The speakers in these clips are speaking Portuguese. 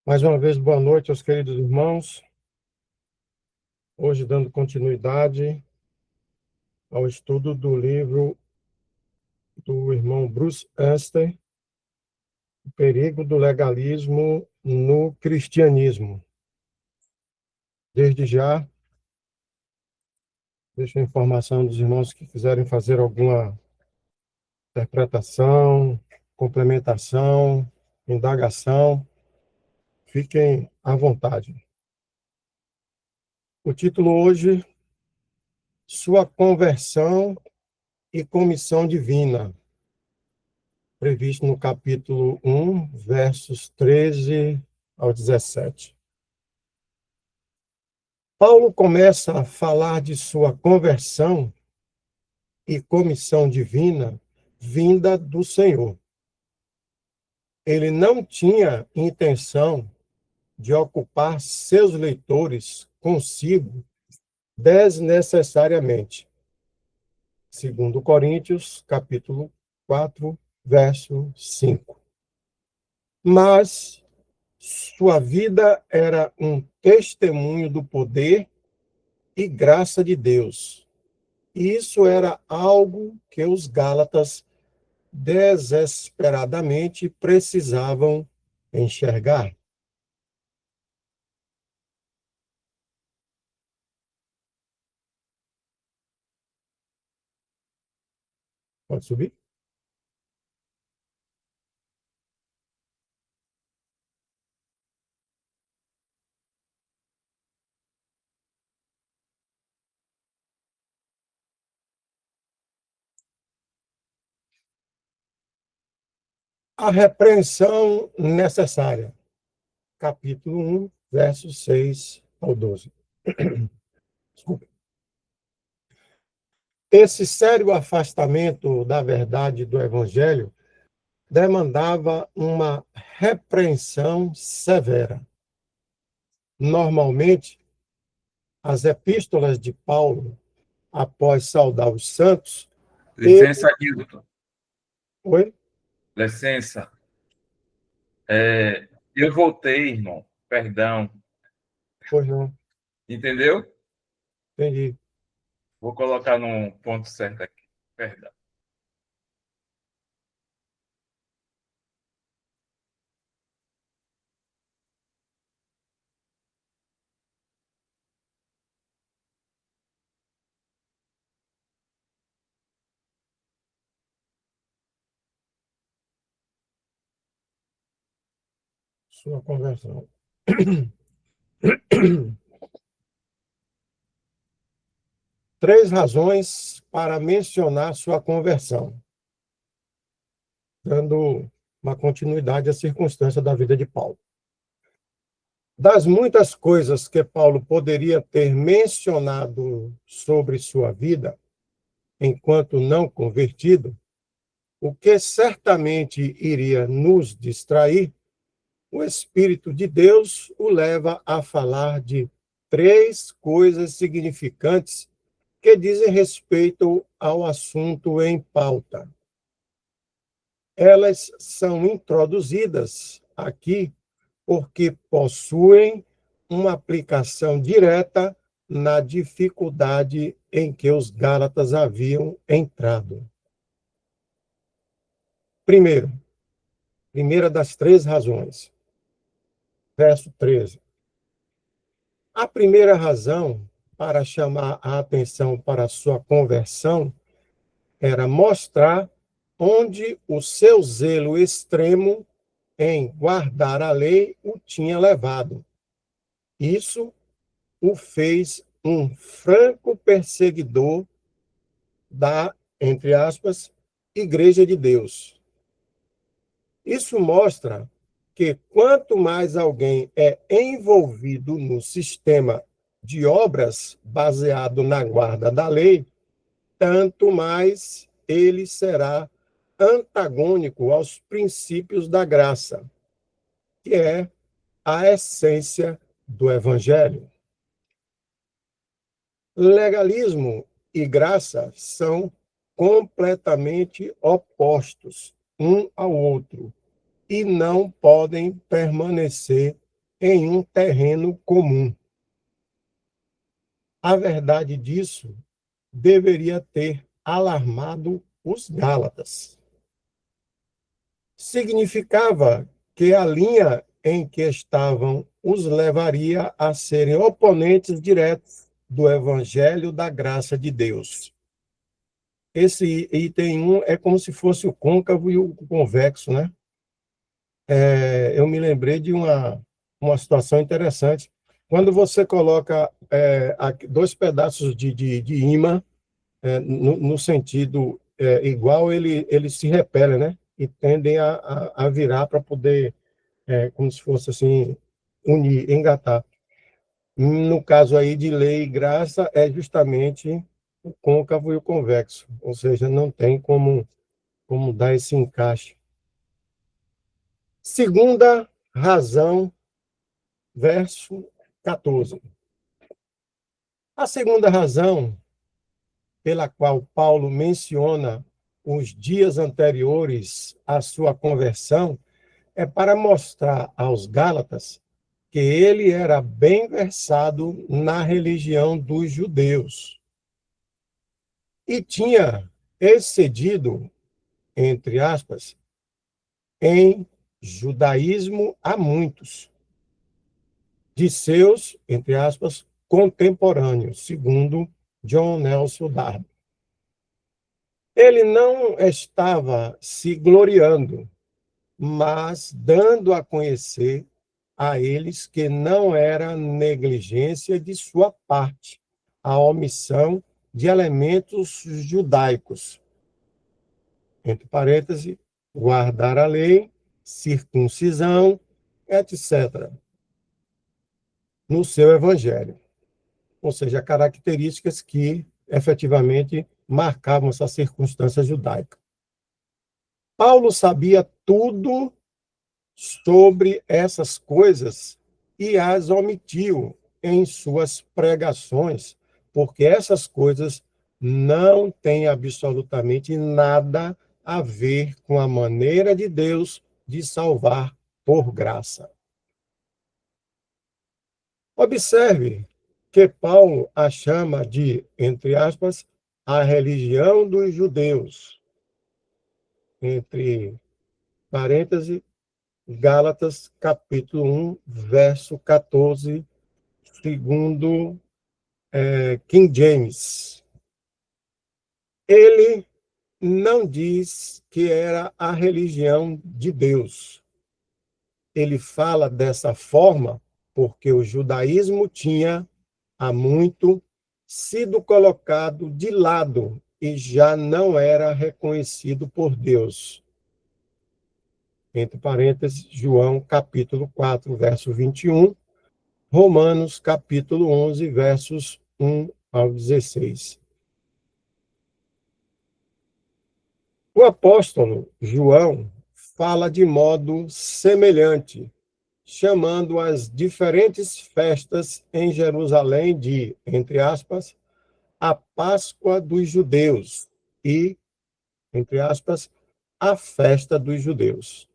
Mais uma vez, boa noite aos queridos irmãos. Hoje, dando continuidade ao estudo do livro do irmão Bruce Anstey, O Perigo do Legalismo no Cristianismo. Desde já, deixo a informação dos irmãos que quiserem fazer alguma interpretação, complementação, indagação, fiquem à vontade. O título hoje, Sua Conversão e Comissão Divina, previsto no capítulo 1, versos 13 ao 17. Paulo começa a falar de sua conversão e comissão divina vinda do Senhor. Ele não tinha intenção de ocupar seus leitores consigo desnecessariamente. Segundo Coríntios, capítulo 4, verso 5. Mas sua vida era um testemunho do poder e graça de Deus. E isso era algo que os Gálatas desesperadamente precisavam enxergar. Pode subir? A repreensão necessária. Capítulo 1, versos 6 ao 12. Desculpa. Esse sério afastamento da verdade do Evangelho demandava uma repreensão severa. Normalmente, as epístolas de Paulo, após saudar os santos... Licença, Hilton. Oi? Licença. Eu voltei, irmão. Perdão. Pois não. Entendeu? Entendi. Vou colocar no ponto certo aqui. Perdão. Sua conversão. Três razões para mencionar sua conversão, dando uma continuidade à circunstância da vida de Paulo. Das muitas coisas que Paulo poderia ter mencionado sobre sua vida, enquanto não convertido, o que certamente iria nos distrair, o Espírito de Deus o leva a falar de três coisas significantes que dizem respeito ao assunto em pauta. Elas são introduzidas aqui porque possuem uma aplicação direta na dificuldade em que os Gálatas haviam entrado. Primeira das três razões. Verso 13. A primeira razão para chamar a atenção para a sua conversão era mostrar onde o seu zelo extremo em guardar a lei o tinha levado. Isso o fez um franco perseguidor da, entre aspas, Igreja de Deus. Isso mostra que quanto mais alguém é envolvido no sistema de obras baseado na guarda da lei, tanto mais ele será antagônico aos princípios da graça, que é a essência do Evangelho. Legalismo e graça são completamente opostos um ao outro e não podem permanecer em um terreno comum. A verdade disso deveria ter alarmado os Gálatas. Significava que a linha em que estavam os levaria a serem oponentes diretos do Evangelho da graça de Deus. Esse item 1 é como se fosse o côncavo e o convexo, né? Eu me lembrei de uma situação interessante. Quando você coloca dois pedaços de ímã no sentido igual, ele se repele, né? E tendem a virar para poder, como se fosse assim, unir, engatar. No caso aí de lei e graça, é justamente o côncavo e o convexo, ou seja, não tem como dar esse encaixe. Segunda razão, verso 14. A segunda razão pela qual Paulo menciona os dias anteriores à sua conversão é para mostrar aos Gálatas que ele era bem versado na religião dos judeus e tinha excedido, entre aspas, em judaísmo a muitos de seus, entre aspas, contemporâneos, segundo John Nelson Darby. Ele não estava se gloriando, mas dando a conhecer a eles que não era negligência de sua parte a omissão de elementos judaicos, entre parênteses, guardar a lei, circuncisão, etc., no seu evangelho. Ou seja, características que efetivamente marcavam essa circunstância judaica. Paulo sabia tudo sobre essas coisas e as omitiu em suas pregações, porque essas coisas não têm absolutamente nada a ver com a maneira de Deus de salvar por graça. Observe que Paulo a chama de, entre aspas, a religião dos judeus, entre parênteses, Gálatas, capítulo 1, verso 14, segundo King James. Ele não diz que era a religião de Deus. Ele fala dessa forma porque o judaísmo tinha há muito sido colocado de lado e já não era reconhecido por Deus. Entre parênteses, João capítulo 4, verso 21, Romanos capítulo 11, versos 1 ao 16. O apóstolo João fala de modo semelhante, chamando as diferentes festas em Jerusalém de, entre aspas, a Páscoa dos judeus e, entre aspas, a festa dos judeus.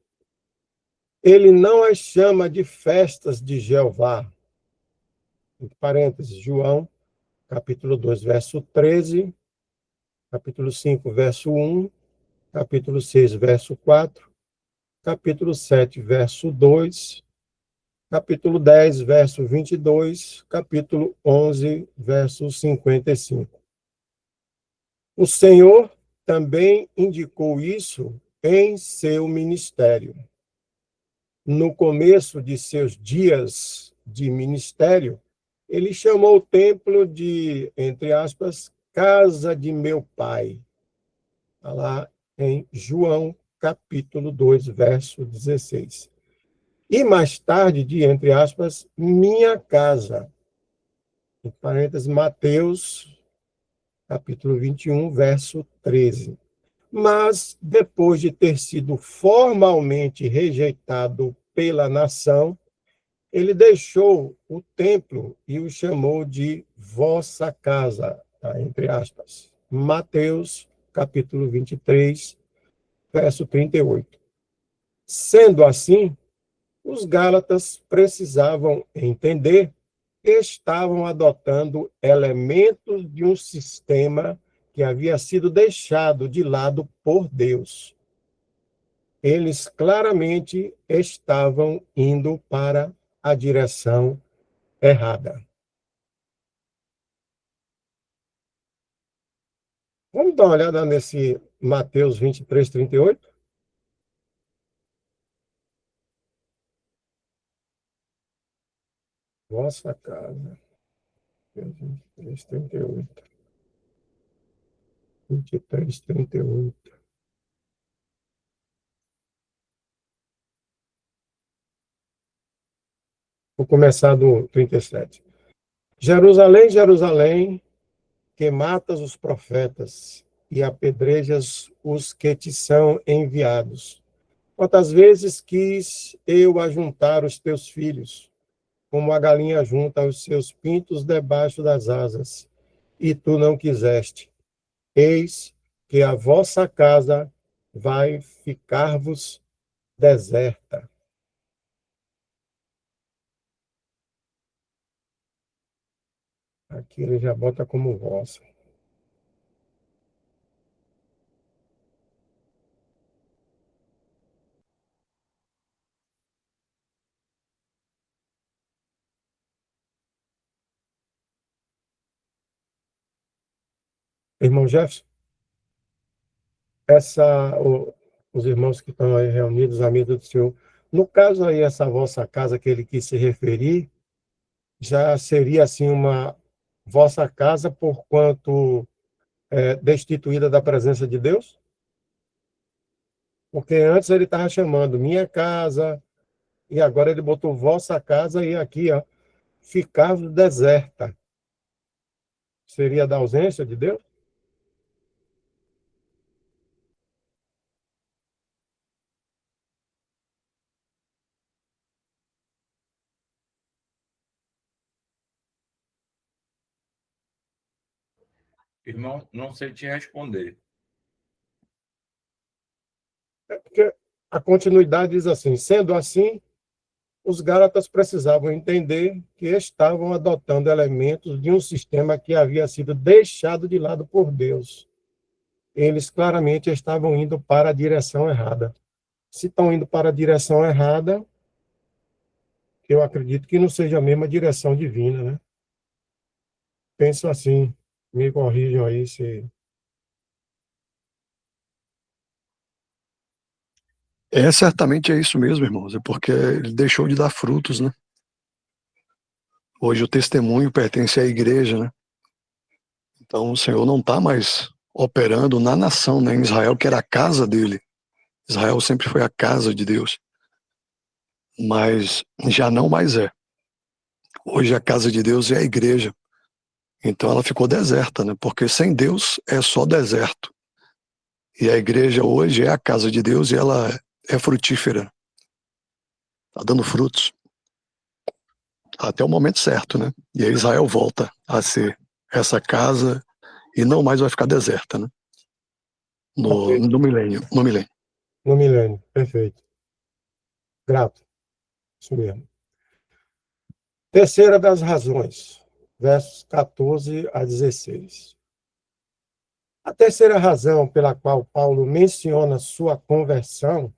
Ele não as chama de festas de Jeová, entre parênteses, João, capítulo 2, verso 13, capítulo 5, verso 1, capítulo 6, verso 4, capítulo 7, verso 2, capítulo 10, verso 22, capítulo 11, verso 55. O Senhor também indicou isso em seu ministério. No começo de seus dias de ministério, ele chamou o templo de, entre aspas, casa de meu pai. Está lá em João, capítulo 2, verso 16. E mais tarde, de, entre aspas, minha casa. Em parênteses, Mateus, capítulo 21, verso 13. Mas, depois de ter sido formalmente rejeitado pela nação, ele deixou o templo e o chamou de vossa casa, tá? Entre aspas. Mateus, capítulo 23, verso 38. Sendo assim, Os Gálatas precisavam entender que estavam adotando elementos de um sistema que havia sido deixado de lado por Deus. Eles claramente estavam indo para a direção errada. Vamos dar uma olhada nesse Mateus 23, 38? Vossa casa. 23, 38. 23, 38. Vou começar do 37. Jerusalém, Jerusalém, que matas os profetas e apedrejas os que te são enviados. Quantas vezes quis eu ajuntar os teus filhos, como a galinha junta os seus pintos debaixo das asas, e tu não quiseste. Eis que a vossa casa vai ficar-vos deserta. Aqui ele já bota como vossa. Irmão Jefferson, os irmãos que estão aí reunidos, amigos do Senhor, no caso aí, essa vossa casa que ele quis se referir, já seria assim uma vossa casa por quanto destituída da presença de Deus? Porque antes ele estava chamando minha casa, e agora ele botou vossa casa, e aqui, ó, ficar deserta. Seria da ausência de Deus? Irmão, não sei te responder. Porque a continuidade diz assim: sendo assim, os Gálatas precisavam entender que estavam adotando elementos de um sistema que havia sido deixado de lado por Deus. Eles claramente estavam indo para a direção errada. Se estão indo para a direção errada, eu acredito que não seja a mesma direção divina, né? Penso assim, me corrijam aí se... Certamente é isso mesmo, irmãos, é porque ele deixou de dar frutos, né? Hoje o testemunho pertence à igreja, né? Então o Senhor não está mais operando na nação, né? Em Israel, que era a casa dele. Israel sempre foi a casa de Deus, mas já não mais é. Hoje a casa de Deus é a igreja. Então ela ficou deserta, né? Porque sem Deus é só deserto. E a igreja hoje é a casa de Deus e ela é frutífera. Está dando frutos. Até o momento certo, né? E aí Israel volta a ser essa casa e não mais vai ficar deserta, né? No milênio. No milênio, perfeito. Grato, isso mesmo. Terceira das razões, versos 14 a 16. A terceira razão pela qual Paulo menciona sua conversão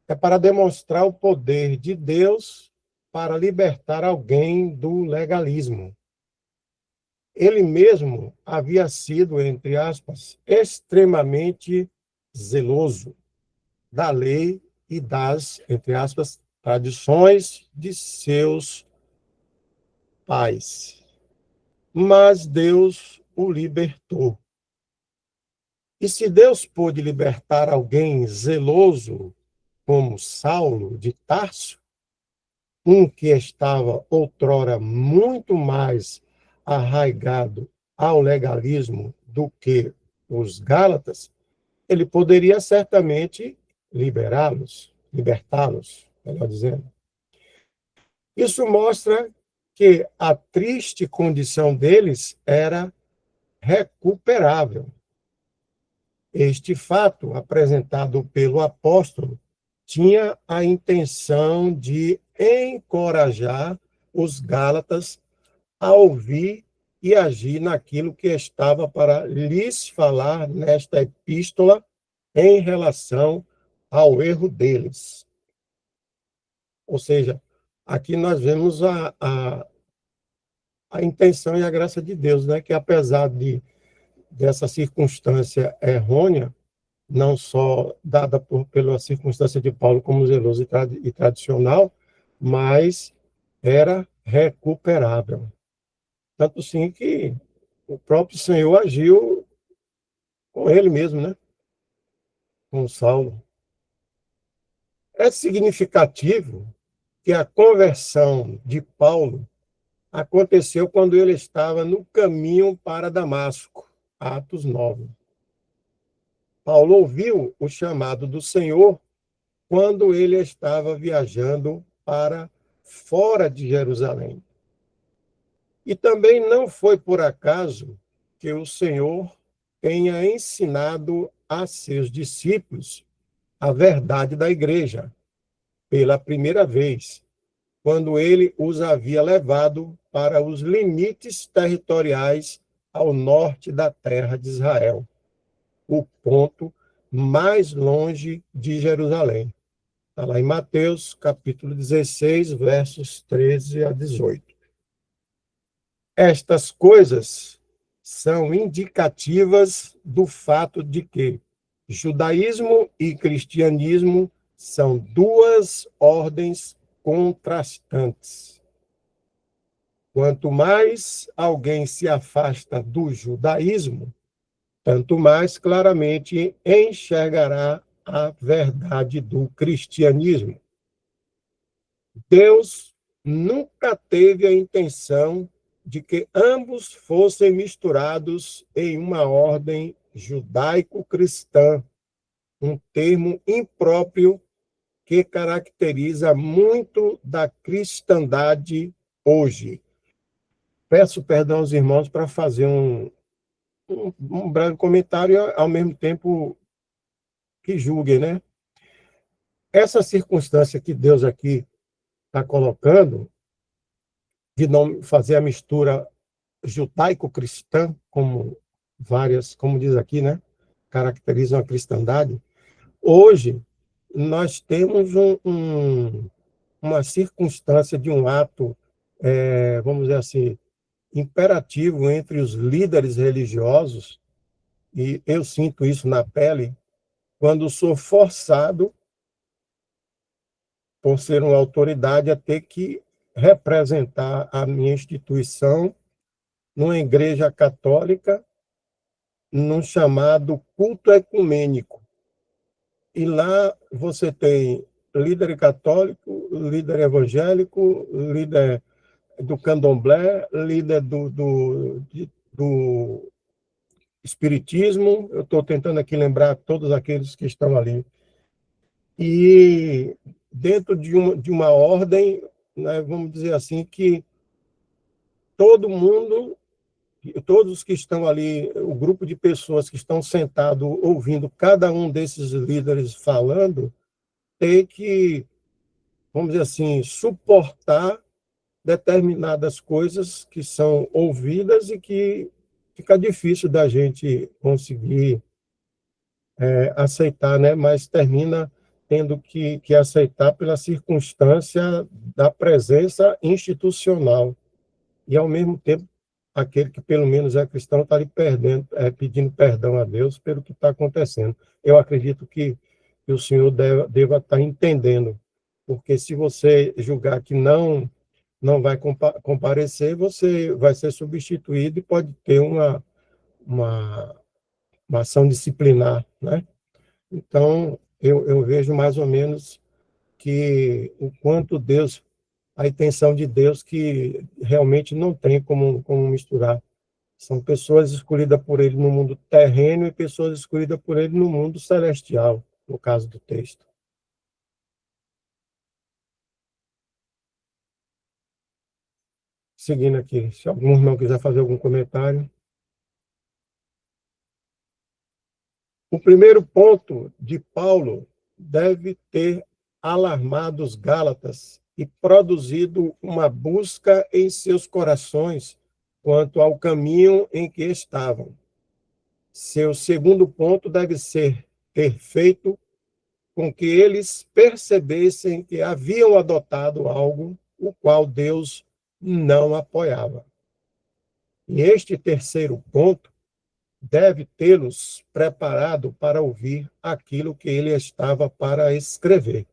é para demonstrar o poder de Deus para libertar alguém do legalismo. Ele mesmo havia sido, entre aspas, extremamente zeloso da lei e das, entre aspas, tradições de seus pais. Mas Deus o libertou. E se Deus pôde libertar alguém zeloso como Saulo de Tarso, um que estava outrora muito mais arraigado ao legalismo do que os Gálatas, ele poderia certamente libertá-los, melhor dizendo. Isso mostra que a triste condição deles era recuperável. Este fato, apresentado pelo apóstolo, tinha a intenção de encorajar os Gálatas a ouvir e agir naquilo que estava para lhes falar nesta epístola em relação ao erro deles. Ou seja, aqui nós vemos a intenção e a graça de Deus, né? Que apesar dessa circunstância errônea, não só dada pela circunstância de Paulo como zeloso e tradicional, mas era recuperável. Tanto sim que o próprio Senhor agiu com ele mesmo, né? Com Saulo. É significativo que a conversão de Paulo aconteceu quando ele estava no caminho para Damasco, Atos 9. Paulo ouviu o chamado do Senhor quando ele estava viajando para fora de Jerusalém. E também não foi por acaso que o Senhor tenha ensinado a seus discípulos a verdade da igreja, pela primeira vez, quando ele os havia levado para os limites territoriais ao norte da terra de Israel, o ponto mais longe de Jerusalém. Está lá em Mateus, capítulo 16, versos 13 a 18. Estas coisas são indicativas do fato de que judaísmo e cristianismo são duas ordens contrastantes. Quanto mais alguém se afasta do judaísmo, tanto mais claramente enxergará a verdade do cristianismo. Deus nunca teve a intenção de que ambos fossem misturados em uma ordem judaico-cristã, um termo impróprio que caracteriza muito da cristandade hoje. Peço perdão aos irmãos para fazer um breve comentário, ao mesmo tempo que julguem, né? Essa circunstância que Deus aqui está colocando, de não fazer a mistura judaico-cristã, como diz aqui, né? Caracterizam a cristandade. Hoje, nós temos uma circunstância de um ato, vamos dizer assim, imperativo entre os líderes religiosos, e eu sinto isso na pele, quando sou forçado, por ser uma autoridade, a ter que representar a minha instituição numa igreja católica, num chamado culto ecumênico. E lá você tem líder católico, líder evangélico, líder do candomblé, líder do espiritismo. Eu estou tentando aqui lembrar todos aqueles que estão ali. E dentro de uma ordem, né, vamos dizer assim, que todo mundo, todos que estão ali, o grupo de pessoas que estão sentados ouvindo cada um desses líderes falando, tem que, vamos dizer assim, suportar determinadas coisas que são ouvidas e que fica difícil da gente conseguir aceitar, né? Mas termina tendo que aceitar pela circunstância da presença institucional. E, ao mesmo tempo, aquele que pelo menos é cristão está ali pedindo perdão a Deus pelo que está acontecendo. Eu acredito que o senhor deva estar entendendo, porque se você julgar que não vai comparecer, você vai ser substituído e pode ter uma, uma ação disciplinar, né? Então, eu vejo mais ou menos que o quanto Deus, a intenção de Deus, que realmente não tem como misturar. São pessoas escolhidas por ele no mundo terreno e pessoas escolhidas por ele no mundo celestial, no caso do texto. Seguindo aqui, se algum irmão quiser fazer algum comentário. O primeiro ponto de Paulo deve ter alarmado os Gálatas e produzido uma busca em seus corações quanto ao caminho em que estavam. Seu segundo ponto deve ser ter feito com que eles percebessem que haviam adotado algo o qual Deus não apoiava. E este terceiro ponto deve tê-los preparado para ouvir aquilo que ele estava para escrever.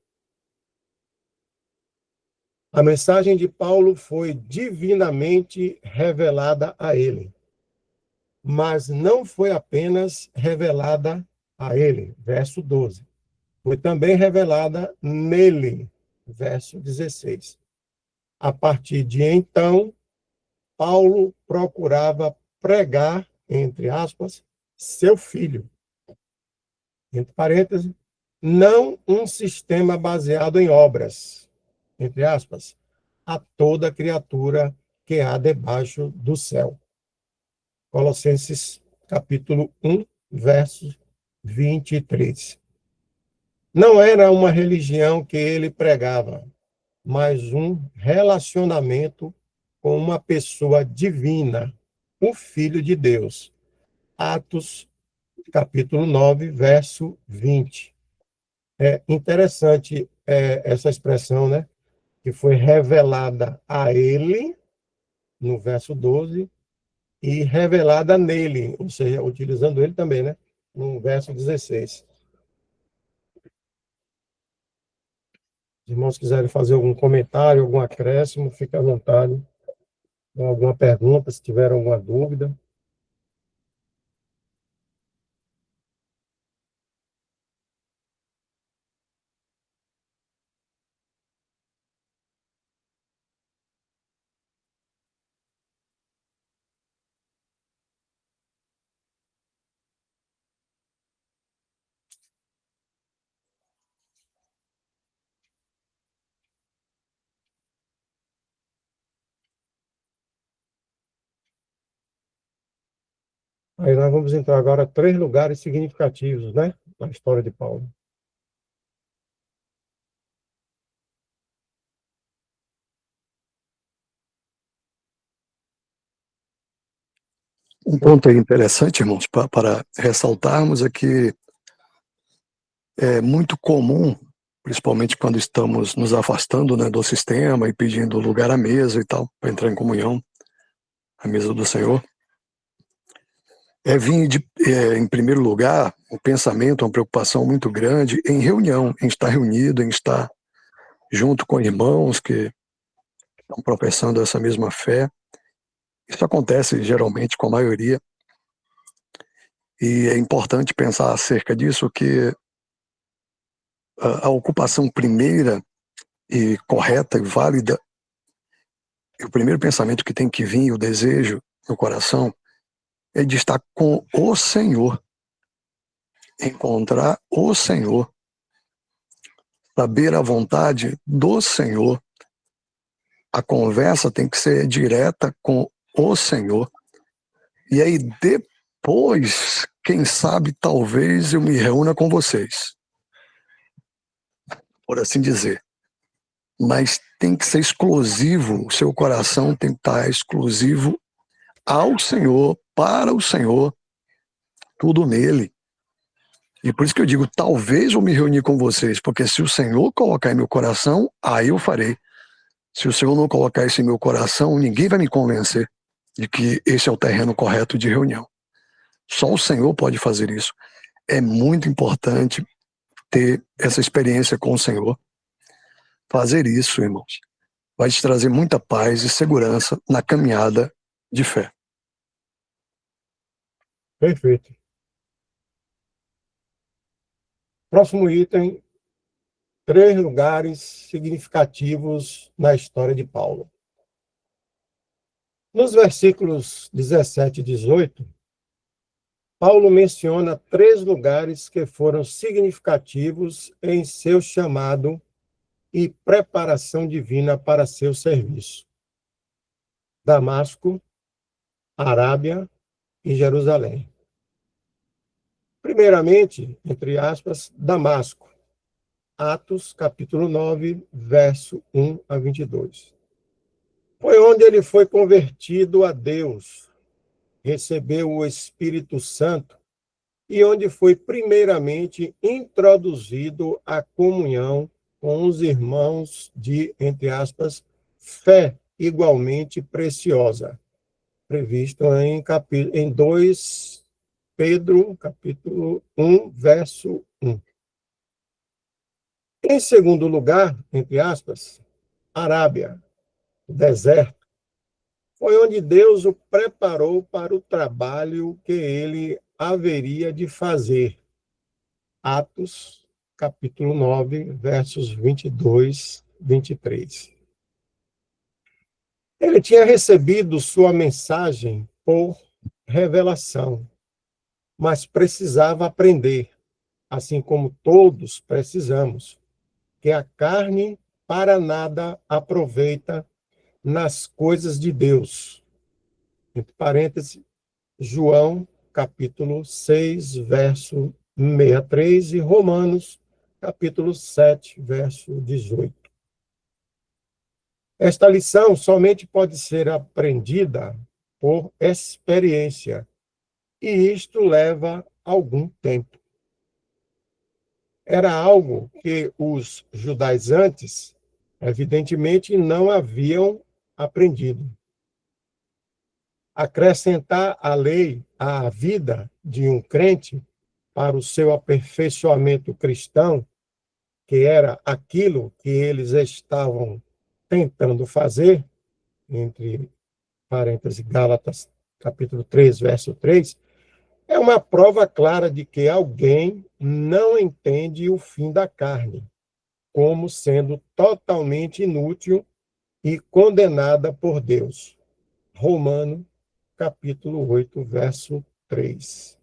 A mensagem de Paulo foi divinamente revelada a ele, mas não foi apenas revelada a ele, verso 12. Foi também revelada nele, verso 16. A partir de então, Paulo procurava pregar, entre aspas, seu filho, entre parênteses, não um sistema baseado em obras, entre aspas, a toda criatura que há debaixo do céu. Colossenses capítulo 1, verso 23. Não era uma religião que ele pregava, mas um relacionamento com uma pessoa divina, o Filho de Deus. Atos capítulo 9, verso 20. É interessante essa expressão, né? Que foi revelada a ele, no verso 12, e revelada nele, ou seja, utilizando ele também, né? No verso 16. Os irmãos quiserem fazer algum comentário, algum acréscimo, fique à vontade. Ou alguma pergunta, se tiver alguma dúvida. Aí nós vamos entrar agora em 3 lugares significativos, né? Na história de Paulo. Um ponto aí interessante, irmãos, para ressaltarmos é que é muito comum, principalmente quando estamos nos afastando, né, do sistema e pedindo lugar à mesa e tal, para entrar em comunhão, à mesa do Senhor, vir em primeiro lugar o pensamento, uma preocupação muito grande em reunião, em estar reunido, em estar junto com irmãos que estão professando essa mesma fé. Isso acontece geralmente com a maioria, e é importante pensar acerca disso, que a ocupação primeira e correta e válida, e o primeiro pensamento que tem que vir, o desejo no coração, é de estar com o Senhor, encontrar o Senhor, saber a vontade do Senhor. A conversa tem que ser direta com o Senhor. E aí depois, quem sabe, talvez eu me reúna com vocês, por assim dizer. Mas tem que ser exclusivo, o seu coração tem que estar exclusivo ao Senhor, para o Senhor, tudo nele. E por isso que eu digo, talvez eu me reunir com vocês, porque se o Senhor colocar em meu coração, aí eu farei. Se o Senhor não colocar isso em meu coração, ninguém vai me convencer de que esse é o terreno correto de reunião. Só o Senhor pode fazer isso. É muito importante ter essa experiência com o Senhor. Fazer isso, irmãos, vai te trazer muita paz e segurança na caminhada de fé. Perfeito. Próximo item, 3 lugares significativos na história de Paulo. Nos versículos 17 e 18, Paulo menciona 3 lugares que foram significativos em seu chamado e preparação divina para seu serviço: Damasco, Arábia e Jerusalém. Primeiramente, entre aspas, Damasco. Atos, capítulo 9, verso 1 a 22. Foi onde ele foi convertido a Deus, recebeu o Espírito Santo e onde foi primeiramente introduzido à comunhão com os irmãos de, entre aspas, fé igualmente preciosa, previsto em 2 Pedro, capítulo 1, verso 1. Em segundo lugar, entre aspas, Arábia, deserto, foi onde Deus o preparou para o trabalho que ele haveria de fazer. Atos, capítulo 9, versos 22, 23. Ele tinha recebido sua mensagem por revelação, mas precisava aprender, assim como todos precisamos, que a carne para nada aproveita nas coisas de Deus. Entre parênteses, João, capítulo 6, verso 63, e Romanos, capítulo 7, verso 18. Esta lição somente pode ser aprendida por experiência, e isto leva algum tempo. Era algo que os judaizantes, evidentemente, não haviam aprendido. Acrescentar a lei à vida de um crente para o seu aperfeiçoamento cristão, que era aquilo que eles estavam tentando fazer, entre parênteses, Gálatas, capítulo 3, verso 3, é uma prova clara de que alguém não entende o fim da carne, como sendo totalmente inútil e condenada por Deus. Romano, capítulo 8, verso 3.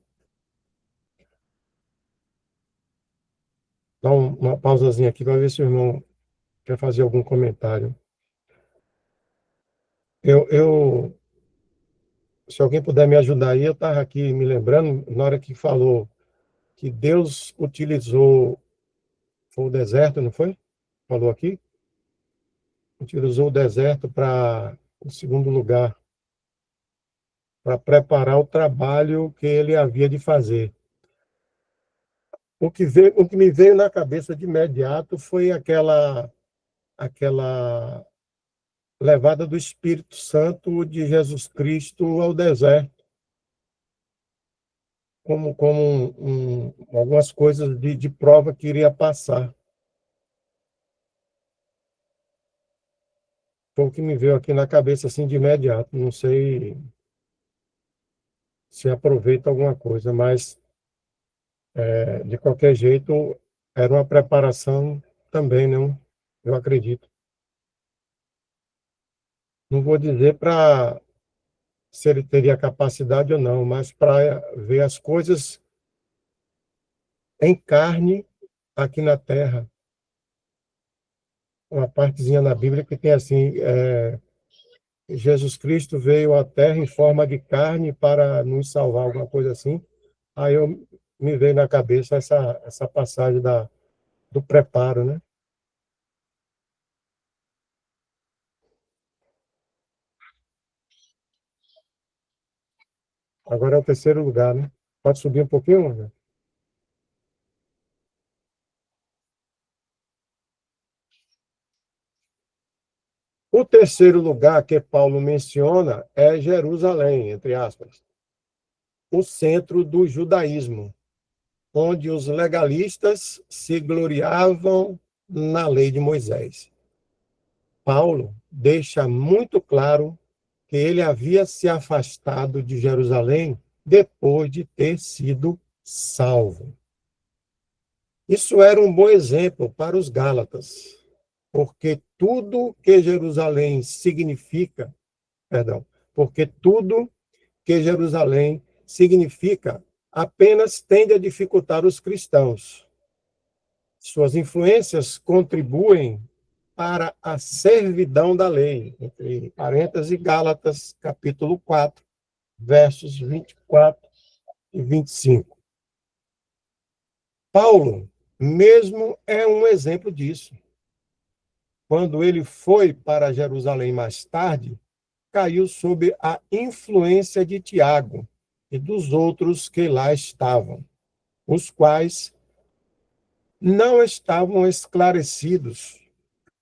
Dá uma pausazinha aqui para ver se o irmão quer fazer algum comentário. Se alguém puder me ajudar aí, eu estava aqui me lembrando, na hora que falou que Deus utilizou, foi o deserto, não foi? Falou aqui? Utilizou o deserto para, em segundo lugar, para preparar o trabalho que ele havia de fazer. O que me veio na cabeça de imediato foi aquela levada do Espírito Santo de Jesus Cristo ao deserto, como algumas coisas de prova que iria passar. Foi o que me veio aqui na cabeça assim de imediato. Não sei se aproveita alguma coisa, mas de qualquer jeito era uma preparação também, não? Eu acredito. Não vou dizer para se ele teria capacidade ou não, mas para ver as coisas em carne aqui na Terra. Uma partezinha na Bíblia que tem assim, Jesus Cristo veio à Terra em forma de carne para nos salvar, alguma coisa assim. Aí me veio na cabeça essa passagem do preparo, né? Agora é o terceiro lugar, né? Pode subir um pouquinho, né? O terceiro lugar que Paulo menciona é Jerusalém, entre aspas, o centro do judaísmo, onde os legalistas se gloriavam na lei de Moisés. Paulo deixa muito claro que ele havia se afastado de Jerusalém depois de ter sido salvo. Isso era um bom exemplo para os Gálatas, porque tudo que Jerusalém significa, perdão, porque tudo que Jerusalém significa apenas tende a dificultar os cristãos. Suas influências contribuem para a servidão da lei, entre parênteses, Gálatas, capítulo 4, versos 24 e 25. Paulo mesmo é um exemplo disso. Quando ele foi para Jerusalém mais tarde, caiu sob a influência de Tiago e dos outros que lá estavam, os quais não estavam esclarecidos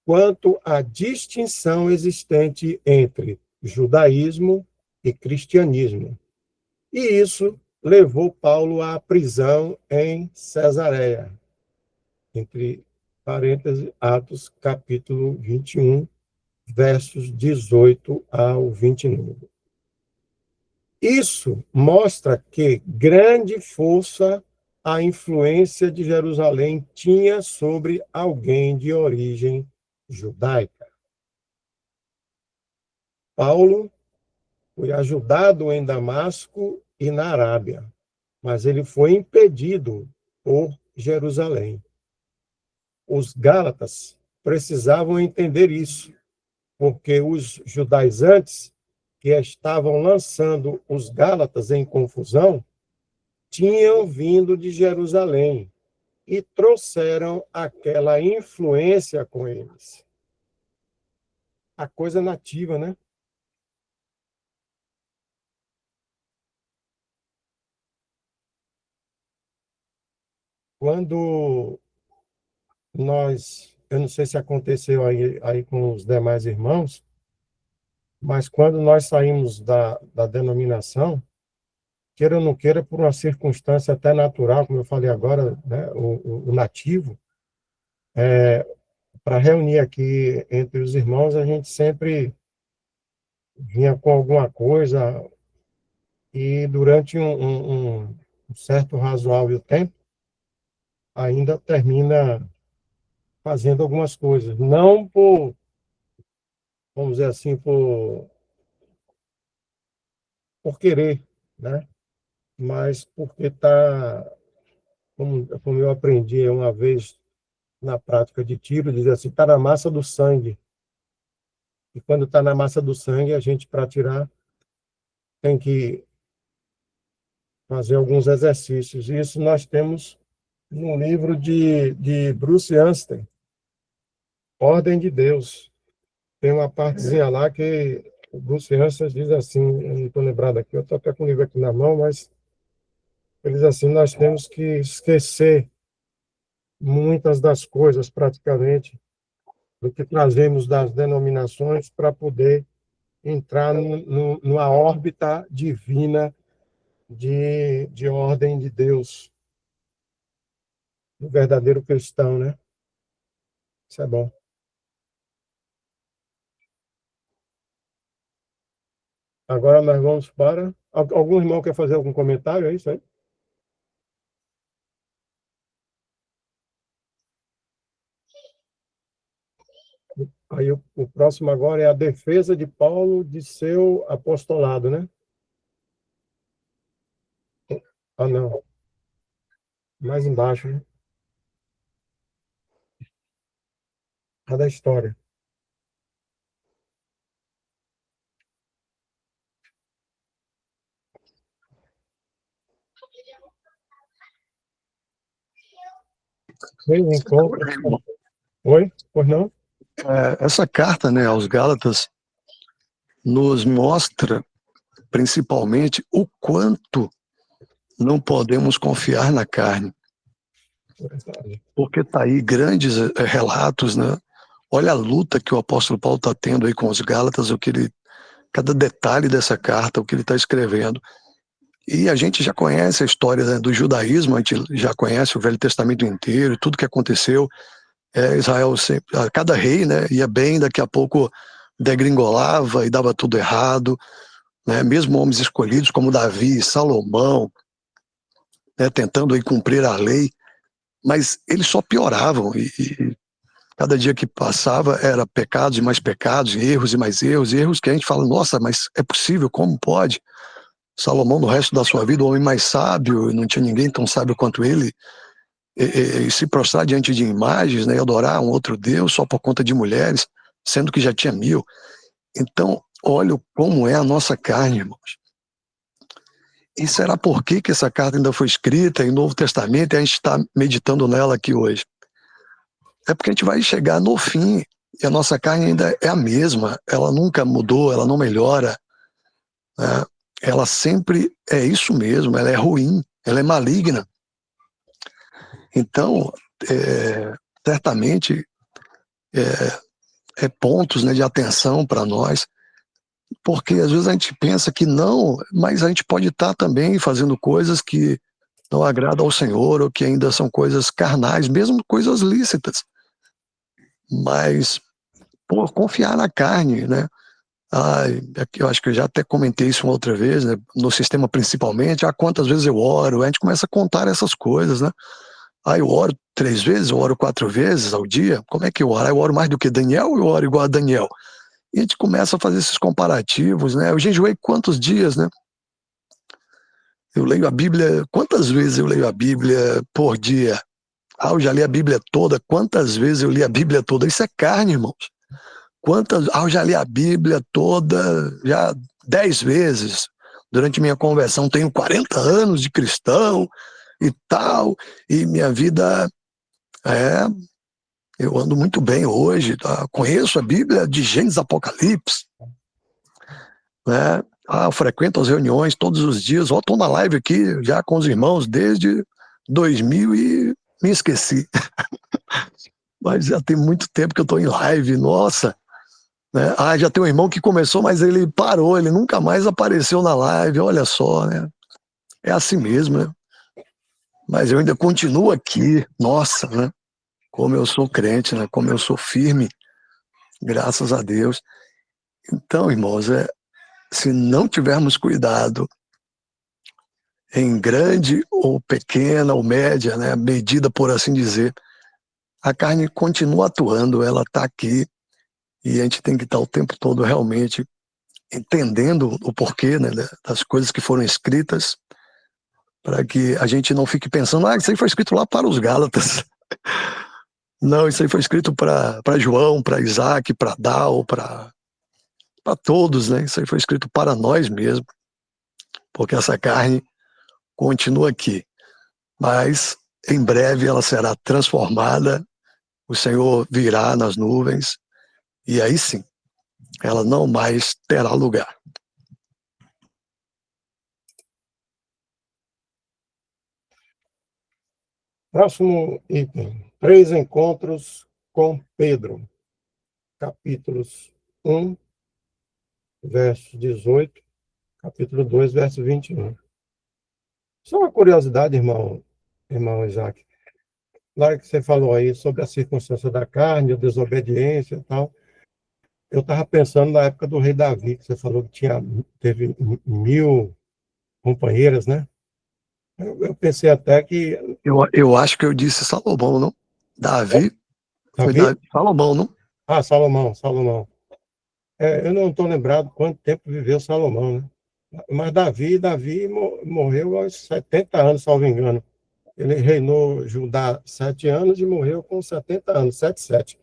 quanto à distinção existente entre judaísmo e cristianismo. E isso levou Paulo à prisão em Cesareia, entre parênteses, Atos capítulo 21, versos 18 ao 29. Isso mostra que grande força a influência de Jerusalém tinha sobre alguém de origem judaica. Paulo foi ajudado em Damasco e na Arábia, mas ele foi impedido por Jerusalém. Os gálatas precisavam entender isso, porque os judaizantes que estavam lançando os gálatas em confusão tinham vindo de Jerusalém e trouxeram aquela influência com eles. A coisa nativa, né? Quando eu não sei se aconteceu aí com os demais irmãos, mas quando nós saímos da denominação, queira ou não queira, por uma circunstância até natural, como eu falei agora, né, o nativo, para reunir aqui entre os irmãos, a gente sempre vinha com alguma coisa e durante um certo razoável tempo, ainda termina fazendo algumas coisas. Não por, vamos dizer assim, por querer, né? Mas porque está, como eu aprendi uma vez na prática de tiro, diz assim, está na massa do sangue. E quando está na massa do sangue, a gente, para tirar, tem que fazer alguns exercícios. E isso nós temos no livro de Bruce Anstey, Ordem de Deus. Tem uma partezinha lá que o Bruce Anstey diz assim, eu não estou lembrado aqui, eu estou até com o livro aqui na mão, mas ele diz assim, nós temos que esquecer muitas das coisas, praticamente, do que trazemos das denominações para poder entrar numa órbita divina de ordem de Deus, do verdadeiro cristão, né? Isso é bom. Agora nós vamos para... Algum irmão quer fazer algum comentário? É isso aí? Aí o próximo agora é a defesa de Paulo de seu apostolado, né? Ah, não. Mais embaixo, né? A da história. Oi? Pois não? Essa carta, né, aos Gálatas nos mostra principalmente o quanto não podemos confiar na carne. Porque está aí grandes relatos, né? Olha a luta que o apóstolo Paulo está tendo aí com os Gálatas, cada detalhe dessa carta, o que ele está escrevendo. E a gente já conhece a história, né, do judaísmo, a gente já conhece o Velho Testamento inteiro, tudo que aconteceu. Israel sempre, cada rei, né, ia bem, daqui a pouco degringolava e dava tudo errado, né? Mesmo homens escolhidos como Davi e Salomão, né, tentando aí cumprir a lei, mas eles só pioravam e cada dia que passava era pecados e mais pecados, erros e mais erros, erros que a gente fala, nossa, mas é possível, como pode? Salomão, no resto da sua vida, o homem mais sábio, não tinha ninguém tão sábio quanto ele, e se prostrar diante de imagens, né, e adorar um outro Deus só por conta de mulheres, sendo que já tinha 1000. Então, olha como é a nossa carne, irmãos. E será por que essa carta ainda foi escrita em Novo Testamento e a gente está meditando nela aqui hoje? É porque a gente vai chegar no fim e a nossa carne ainda é a mesma, ela nunca mudou, ela não melhora, né? Ela sempre é isso mesmo, ela é ruim, ela é maligna. Então, certamente, pontos, né, de atenção para nós, porque às vezes a gente pensa que não, mas a gente pode estar também fazendo coisas que não agradam ao Senhor, ou que ainda são coisas carnais, mesmo coisas lícitas. Mas, por confiar na carne, né? Eu acho que eu já até comentei isso uma outra vez, né? No sistema principalmente, quantas vezes eu oro, a gente começa a contar essas coisas, né? Eu oro 3 vezes, eu oro 4 vezes ao dia, como é que eu oro? Eu oro mais do que Daniel ou eu oro igual a Daniel? E a gente começa a fazer esses comparativos, né? Eu jejuei quantos dias, né? Eu leio a Bíblia, quantas vezes eu leio a Bíblia por dia? Eu já li a Bíblia toda, quantas vezes eu li a Bíblia toda? Isso é carne, irmãos. Eu já li a Bíblia toda, já 10 vezes. Durante minha conversão, tenho 40 anos de cristão e tal, e minha vida eu ando muito bem hoje, tá? Conheço a Bíblia de Gênesis, Apocalipse, né? Eu frequento as reuniões todos os dias, estou na live aqui já com os irmãos desde 2000 e me esqueci. Mas já tem muito tempo que eu estou em live, nossa. Né? Já tem um irmão que começou, mas ele parou, ele nunca mais apareceu na live, olha só, né? É assim mesmo, né? Mas eu ainda continuo aqui, nossa, né? Como eu sou crente, né? Como eu sou firme, graças a Deus. Então, irmãos, se não tivermos cuidado em grande ou pequena ou média, né, medida, por assim dizer, a carne continua atuando, ela está aqui e a gente tem que estar o tempo todo realmente entendendo o porquê, né, das coisas que foram escritas, para que a gente não fique pensando, isso aí foi escrito lá para os Gálatas. Não, isso aí foi escrito para João, para Isaac, para Dal, para todos, né? Isso aí foi escrito para nós mesmos, porque essa carne continua aqui. Mas em breve ela será transformada, o Senhor virá nas nuvens, e aí sim, ela não mais terá lugar. Próximo item. 3 encontros com Pedro. Capítulos 1, verso 18. Capítulo 2, verso 21. Só uma curiosidade, irmão Isaac. Na hora que você falou aí sobre a circunstância da carne, a desobediência e tal, eu estava pensando na época do rei Davi, que você falou que teve 1000 companheiras, né? Eu pensei até que... Eu acho que eu disse Salomão, não? Davi? Foi Davi? Salomão, não? Salomão. Eu não estou lembrado quanto tempo viveu Salomão, né? Mas Davi morreu aos 70 anos, salvo engano. Ele reinou Judá 7 anos e morreu com 70 anos, 7.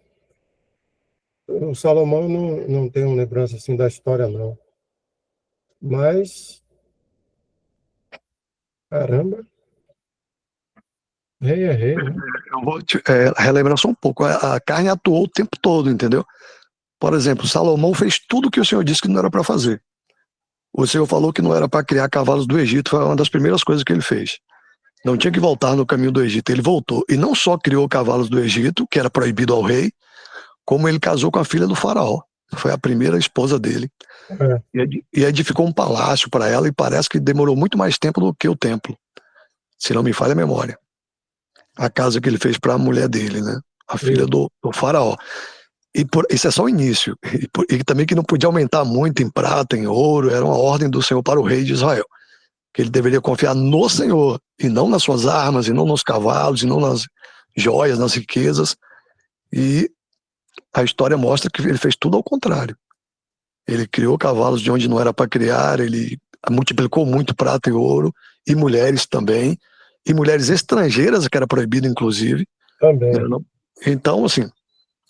O Salomão não tem uma lembrança assim da história, não. Mas, caramba, rei é rei, né? Eu vou relembrar só um pouco. A carne atuou o tempo todo, entendeu? Por exemplo, Salomão fez tudo o que o Senhor disse que não era para fazer. O Senhor falou que não era para criar cavalos do Egito, foi uma das primeiras coisas que ele fez. Não tinha que voltar no caminho do Egito, ele voltou. E não só criou cavalos do Egito, que era proibido ao rei, como ele casou com a filha do faraó. Foi a primeira esposa dele. E edificou um palácio para ela, e parece que demorou muito mais tempo do que o templo, se não me falha a memória. A casa que ele fez para a mulher dele, né? A filha do faraó. Isso é só o início. E também que não podia aumentar muito em prata, em ouro, era uma ordem do Senhor para o rei de Israel. Que ele deveria confiar no Senhor, e não nas suas armas, e não nos cavalos, e não nas joias, nas riquezas. E a história mostra que ele fez tudo ao contrário. Ele criou cavalos de onde não era para criar, ele multiplicou muito prata e ouro, e mulheres também, e mulheres estrangeiras, que era proibido, inclusive. Também. Então, assim,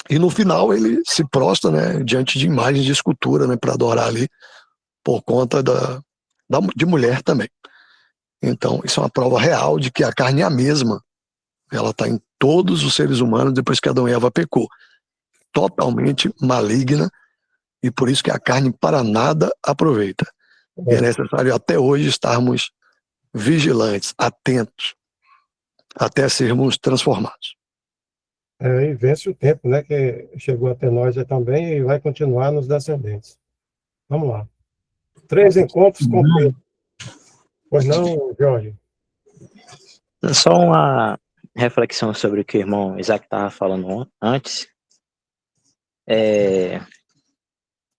e no final ele se prostra, né, diante de imagens de escultura, né, para adorar ali, por conta de mulher também. Então, isso é uma prova real de que a carne é a mesma. Ela está em todos os seres humanos depois que Adão e Eva pecou. Totalmente maligna, e por isso que a carne para nada aproveita. E é necessário até hoje estarmos vigilantes, atentos, até sermos transformados. E vence o tempo, né, que chegou até nós também e vai continuar nos descendentes. Vamos lá. 3 encontros com Pedro. Pois não, Jorge? Só uma reflexão sobre o que o irmão Isaac estava falando antes.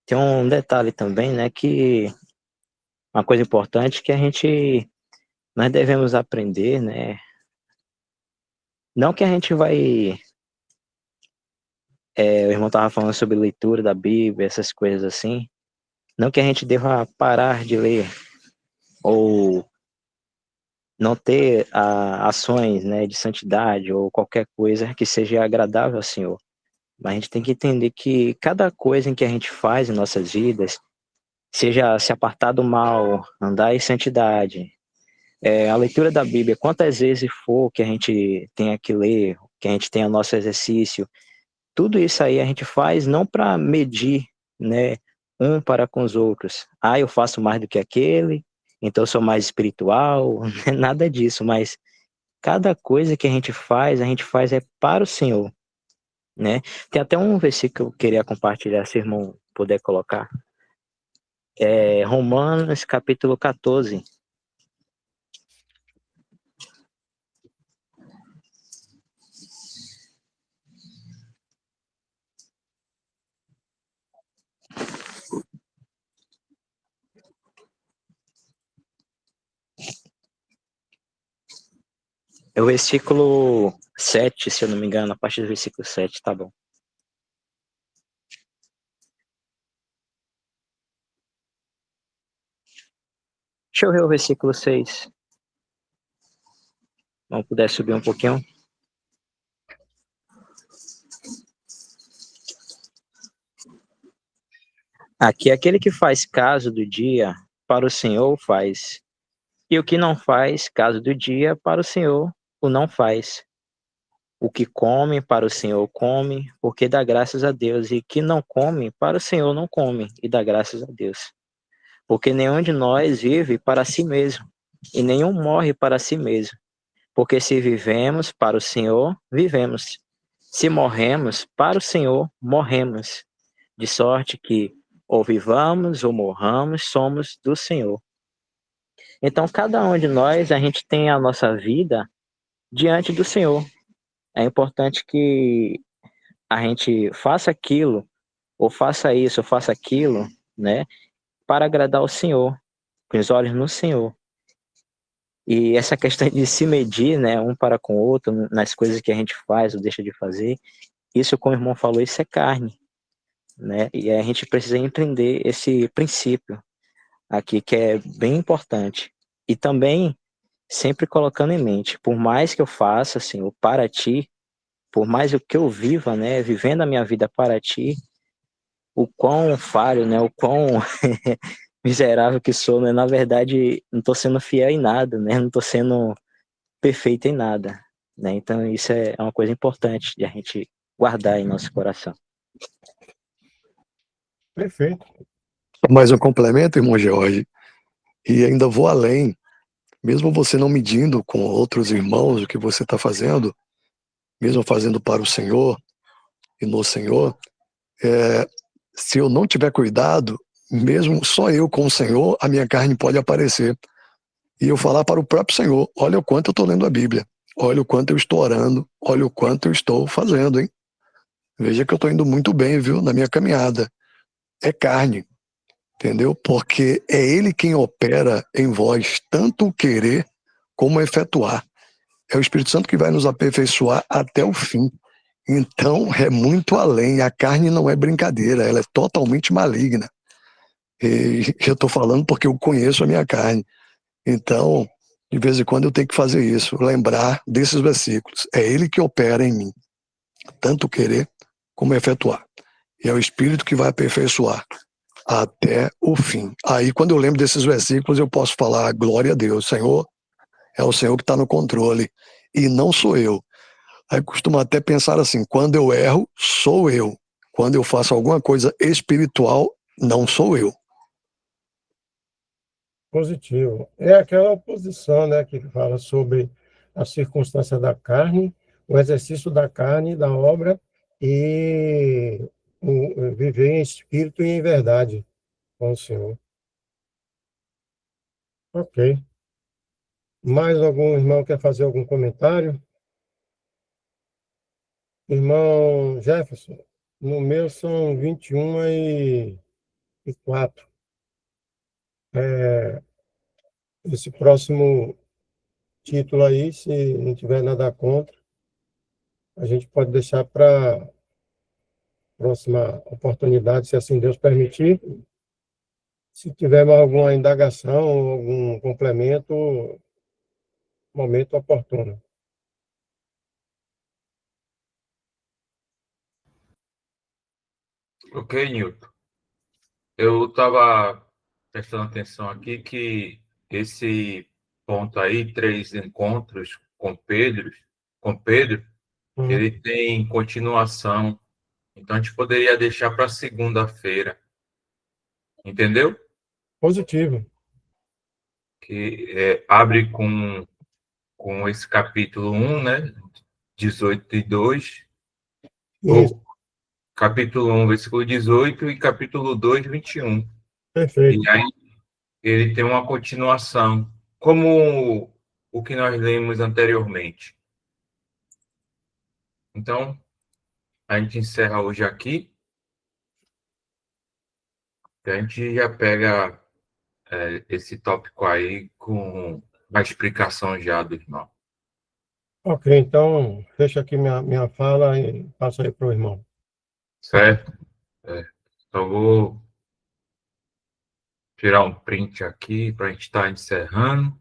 Tem um detalhe também, né, que uma coisa importante que nós devemos aprender, né, não que a gente vai, o irmão estava falando sobre leitura da Bíblia, essas coisas assim, não que a gente deva parar de ler, ou não ter ações, né, de santidade, ou qualquer coisa que seja agradável ao Senhor. Mas a gente tem que entender que cada coisa em que a gente faz em nossas vidas, seja se apartar do mal, andar em santidade, a leitura da Bíblia, quantas vezes for que a gente tenha que ler, que a gente tenha nosso exercício, tudo isso aí a gente faz não para medir, né, um para com os outros. Eu faço mais do que aquele, então eu sou mais espiritual, nada disso, mas cada coisa que a gente faz para o Senhor, né? Tem até um versículo que eu queria compartilhar, se o irmão puder colocar. Romanos capítulo 14. É o versículo 7, se eu não me engano, a partir do versículo 7, tá bom. Deixa eu ver o versículo 6. Vamos puder subir um pouquinho. Aqui, aquele que faz caso do dia, para o Senhor faz. E o que não faz caso do dia, para o Senhor o não faz. O que come, para o Senhor come, porque dá graças a Deus. E que não come, para o Senhor não come, e dá graças a Deus. Porque nenhum de nós vive para si mesmo, e nenhum morre para si mesmo. Porque se vivemos para o Senhor, vivemos. Se morremos, para o Senhor, morremos. De sorte que, ou vivamos ou morramos, somos do Senhor. Então, cada um de nós, a gente tem a nossa vida diante do Senhor. É importante que a gente faça aquilo, ou faça isso, ou faça aquilo, né, para agradar o Senhor, com os olhos no Senhor. E essa questão de se medir, né, um para com o outro, nas coisas que a gente faz ou deixa de fazer, isso, como o irmão falou, isso é carne, né? E a gente precisa entender esse princípio aqui, que é bem importante. E também, sempre colocando em mente, por mais que eu faça, Senhor, para Ti, por mais que eu viva, né, vivendo a minha vida para Ti, o quão falho, né, o quão miserável que sou, né, na verdade, não estou sendo fiel em nada, né, não estou sendo perfeito em nada, né, então isso é uma coisa importante de a gente guardar em nosso coração. Perfeito. Mais um complemento, irmão George, e ainda vou além. Mesmo você não medindo com outros irmãos o que você está fazendo, mesmo fazendo para o Senhor e no Senhor, se eu não tiver cuidado, mesmo só eu com o Senhor, a minha carne pode aparecer. E eu falar para o próprio Senhor, olha o quanto eu estou lendo a Bíblia, olha o quanto eu estou orando, olha o quanto eu estou fazendo, hein? Veja que eu estou indo muito bem, viu, na minha caminhada. É carne, entendeu? Porque é Ele quem opera em vós, tanto o querer como o efetuar. É o Espírito Santo que vai nos aperfeiçoar até o fim. Então, é muito além. A carne não é brincadeira, ela é totalmente maligna. E eu estou falando porque eu conheço a minha carne. Então, de vez em quando eu tenho que fazer isso, lembrar desses versículos. É Ele que opera em mim, tanto querer como efetuar. E é o Espírito que vai aperfeiçoar até o fim. Aí, quando eu lembro desses versículos, eu posso falar, glória a Deus, Senhor, É o Senhor que está no controle e não sou eu. Aí costumo até pensar assim, quando eu erro, sou eu. Quando eu faço alguma coisa espiritual, não sou eu. Positivo. É aquela oposição, né, que fala sobre a circunstância da carne, o exercício da carne, da obra, e viver em espírito e em verdade com o Senhor. Ok. Mais algum irmão quer fazer algum comentário? Irmão Jefferson, no meu são 21 e 4. Esse próximo título aí, se não tiver nada contra, a gente pode deixar para próxima oportunidade, se assim Deus permitir. Se tiver mais alguma indagação, algum complemento, momento oportuno. Ok, Newton. Eu estava prestando atenção aqui que esse ponto aí, 3 encontros com Pedro, Uhum. ele tem continuação. Então, a gente poderia deixar para segunda-feira, entendeu? Positivo. Que abre com esse capítulo 1, né? 18:2, Isso, ou capítulo 1, versículo 18, e capítulo 2, 21. perfeito. E aí ele tem uma continuação, como o que nós lemos anteriormente. Então, a gente encerra hoje aqui, e a gente já pega esse tópico aí com a explicação já do irmão. Ok, então, fecha aqui minha fala e passa aí para o irmão. Certo? Só vou tirar um print aqui para a gente estar encerrando.